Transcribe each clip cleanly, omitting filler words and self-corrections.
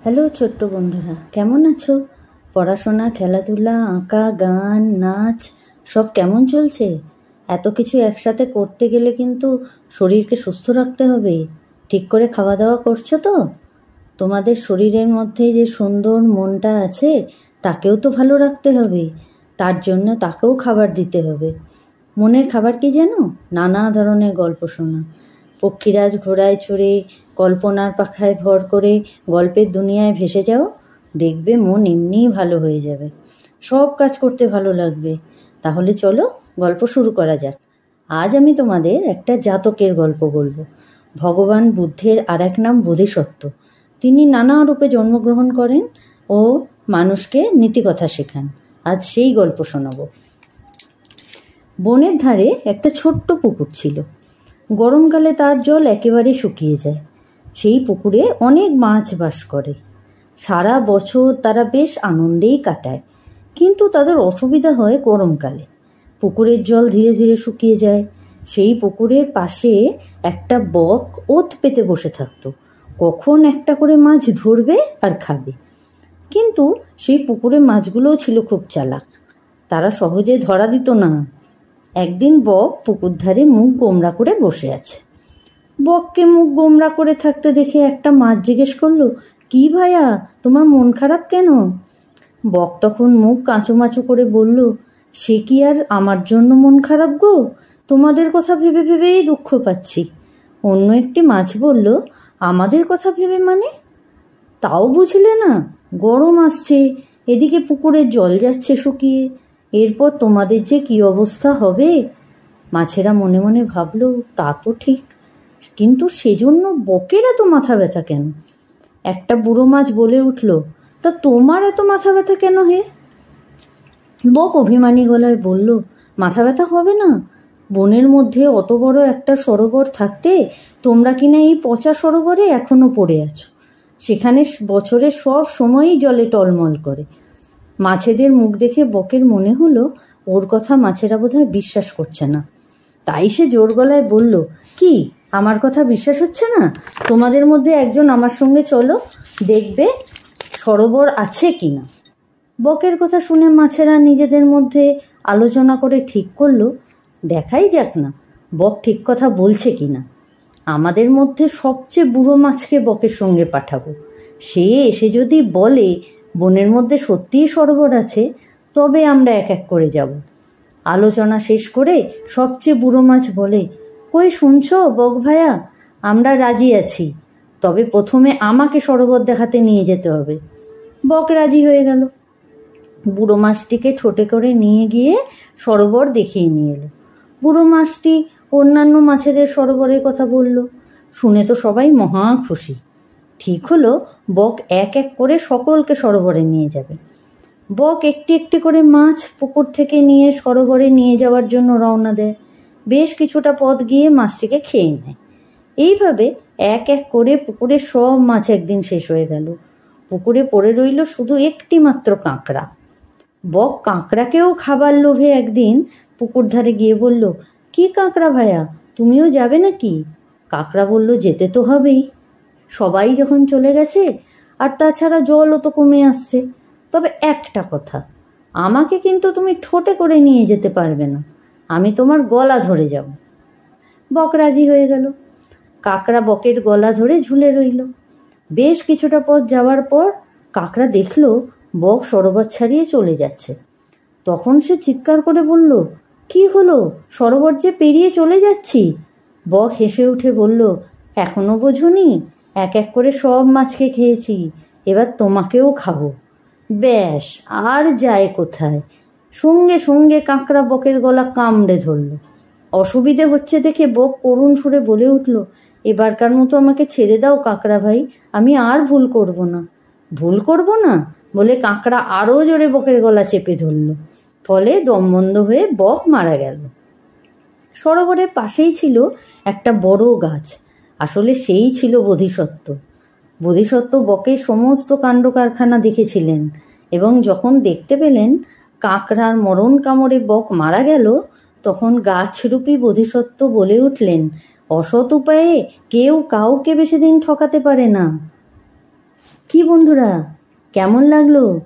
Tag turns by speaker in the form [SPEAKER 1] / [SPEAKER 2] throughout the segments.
[SPEAKER 1] Hello ছোট্ট বন্ধুরা, কেমন আছো? পড়াশোনা, খেলাধুলা, আঁকা, গান, নাচ সব কেমন চলছে? এত কিছু একসাথে করতে গেলে কিন্তু শরীরকে সুস্থ রাখতে হবে। ঠিক করে খাওয়া দাওয়া করছো তো? তোমাদের শরীরের মধ্যে যে সুন্দর মনটা আছে তাকেও তো ভালো রাখতে হবে। তার জন্য তাকেও খাবার দিতে হবে। মনের খাবার কি জানো? নানা ধরনের গল্প শোনা। পক্ষীরাজ ঘোড়ায় চড়ে কল্পনার পাখায় ভর করে গল্পের দুনিয়ায় ভেসে যাও, দেখবে মন এমনিই ভালো হয়ে যাবে, সব কাজ করতে ভালো লাগবে। তাহলে চলো গল্প শুরু করা যাক। আজ আমি তোমাদের একটা জাতকের গল্প বলবো। ভগবান বুদ্ধের আর এক নাম বোধিসত্ত্ব। তিনি নানা রূপে জন্মগ্রহণ করেন ও মানুষকে নীতিকথা শেখান। আজ সেই গল্প শোনাবো। বনের ধারে একটা ছোট্ট পুকুর ছিল। গরমকালে তার জল একেবারে শুকিয়ে যায়। সেই পুকুরে অনেক মাছ বাস করে। সারা বছর তারা বেশ আনন্দেই কাটায়, কিন্তু তাদের অসুবিধা হয় গরমকালে। পুকুরের জল ধীরে ধীরে শুকিয়ে যায়। সেই পুকুরের পাশে একটা বক ওত পেতে বসে থাকতো, কখন একটা করে মাছ ধরবে আর খাবে। কিন্তু সেই পুকুরে মাছগুলোও ছিল খুব চালাক, তারা সহজে ধরা দিত না। একদিন বক পুকুর ধারে মুখ গোমড়া করে বসে আছে। বককে মুখ গোমড়া করে থাকতে দেখে একটা মাছ জিজ্ঞেস করলো, কি ভাইয়া, তোমার মন খারাপ কেন? বক তখন মুখ কাঁচুমাচু করে বলল, সে কি আর আমার জন্য মন খারাপ গো, তোমাদের কথা ভেবে ভেবেই দুঃখ পাচ্ছি। অন্য একটি মাছ বলল, আমাদের কথা ভেবে মানে? তাও বুঝলে না, গরম আসছে, এদিকে পুকুরের জল যাচ্ছে শুকিয়ে, এরপর তোমাদের যে কি অবস্থা হবে। মাছেরা মনে মনে ভাবল, তা তো ঠিক, কিন্তু সেজন্য বকের এত মাথা ব্যথা কেন? একটা বুড়ো মাছ বলে উঠল, তা তোমার এত মাথা ব্যথা কেন হে? বক অভিমানী গলায় বলল, মাথা ব্যথা হবে না? বনের মধ্যে অত বড় একটা সরোবর থাকতে তোমরা কিনা এই পচা সরোবরে এখনো পড়ে আছো। সেখানে বছরের সব সময়ই জলে টলমল করে। মাছেদের মুখ দেখে বকের মনে হলো ওর কথা মাছেরা বোধহয় বিশ্বাস করছে না। তাই সে জোর গলায় বলল, কি আমার কথা বিশ্বাস হচ্ছে না? তোমাদের মধ্যে একজন আমার সঙ্গে চলো, দেখবে সরোবর আছে কিনা। বকের কথা শুনে মাছেরা নিজেদের মধ্যে আলোচনা করে ঠিক করলো, দেখাই যাক না বক ঠিক কথা বলছে কিনা। আমাদের মধ্যে সবচেয়ে বুড়ো মাছকে বকের সঙ্গে পাঠাবো। সে এসে যদি বলে বনের মধ্যে সত্যিই সরোবর আছে, তবে আমরা এক এক করে যাব। আলোচনা শেষ করে সবচেয়ে বুড়ো মাছ বলে, কই শুনছো বক ভাইয়া, আমরা রাজি আছি, তবে প্রথমে আমাকে সরোবর দেখাতে নিয়ে যেতে হবে। বক রাজি হয়ে গেল। বুড়ো মাছটিকে ঠোঁটে করে নিয়ে গিয়ে সরোবর দেখিয়ে নিয়ে এলো। বুড়ো মাছটি অন্যান্য মাছেদের সরোবরের কথা বলল। শুনে তো সবাই মহা খুশি। ঠিক হলো বক এক এক করে সকলকে সরোবরে নিয়ে যাবে। বক একটি একটি করে মাছ পুকুর থেকে নিয়ে সরোবরে নিয়ে যাওয়ার জন্য রওনা দেয়। বেশ কিছুটা পথ গিয়ে মাছটিকে খেয়ে নেয়। এইভাবে এক এক করে পুকুরের সব মাছ একদিন শেষ হয়ে গেল। পুকুরে পড়ে রইল শুধু একটি মাত্র কাঁকড়া। বক কাঁকড়াকেও খাবার লোভে একদিন পুকুর ধারে গিয়ে বলল, কি কাঁকড়া ভাইয়া, তুমিও যাবে নাকি? কাঁকড়া বলল, যেতে তো হবেই, সবাই যখন চলে গেছে, আর তাছাড়া জলও তো কমে আসছে। তবে একটা কথা, আমাকে কিন্তু তুমি ঠোঁটে করে নিয়ে যেতে পারবে না, আমি তোমার গলা ধরে যাব। বক রাজি হয়ে গেল। কাঁকড়া বকের গলা ধরে ঝুলে রইল। বেশ কিছুটা পথ যাওয়ার পর কাঁকড়া দেখল বক সরোবর ছাড়িয়ে চলে যাচ্ছে। তখন সে চিৎকার করে বলল, কি হলো, সরোবর যে পেরিয়ে চলে যাচ্ছি। বক হেসে উঠে বলল, এখনো বোঝনি, এক এক করে সব মাছকে খেয়েছি, এবার তোমাকেও খাবো। ব্যাস, আর যায় কোথায়। সঙ্গে সঙ্গে কাঁকড়া বকের গলা কামড়ে ধরল। অসুবিধে হচ্ছে দেখে বক করুণ সুরে বলে উঠল, এবারকার মতো আমাকে ছেড়ে দাও কাঁকড়া ভাই, আমি আর ভুল করব না। ভুল করব না বলে কাঁকড়া আরও জোরে বকের গলা চেপে ধরল। ফলে দম বন্ধ হয়ে বক মারা গেল। সরোবরের পাশেই ছিল একটা বড় গাছ। আসলে সেই ছিল বোধিসত্ত্ব। বোধিসত্ত্ব বকের সমস্ত কাণ্ড কারখানা দেখেছিলেন এবং যখন দেখতে পেলেন কাঁকড়ার মরণ কামড়ে বক মারা গেল, তখন গাছরূপী বোধিসত্ত্ব বলে উঠলেন, অসৎ উপায়ে কেউ কাউকে বেশি দিন ঠকাতে পারে না। কি বন্ধুরা, কেমন লাগলো?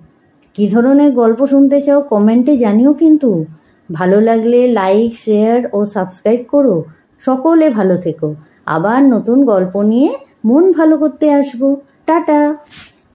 [SPEAKER 1] কী ধরনের গল্প শুনতে চাও কমেন্টে জানিও কিন্তু। ভালো লাগলে লাইক, শেয়ার ও সাবস্ক্রাইব করো। সকলে ভালো থেকো। আবার নতুন গল্প নিয়ে মন ভালো করতে আসবো। টাটা।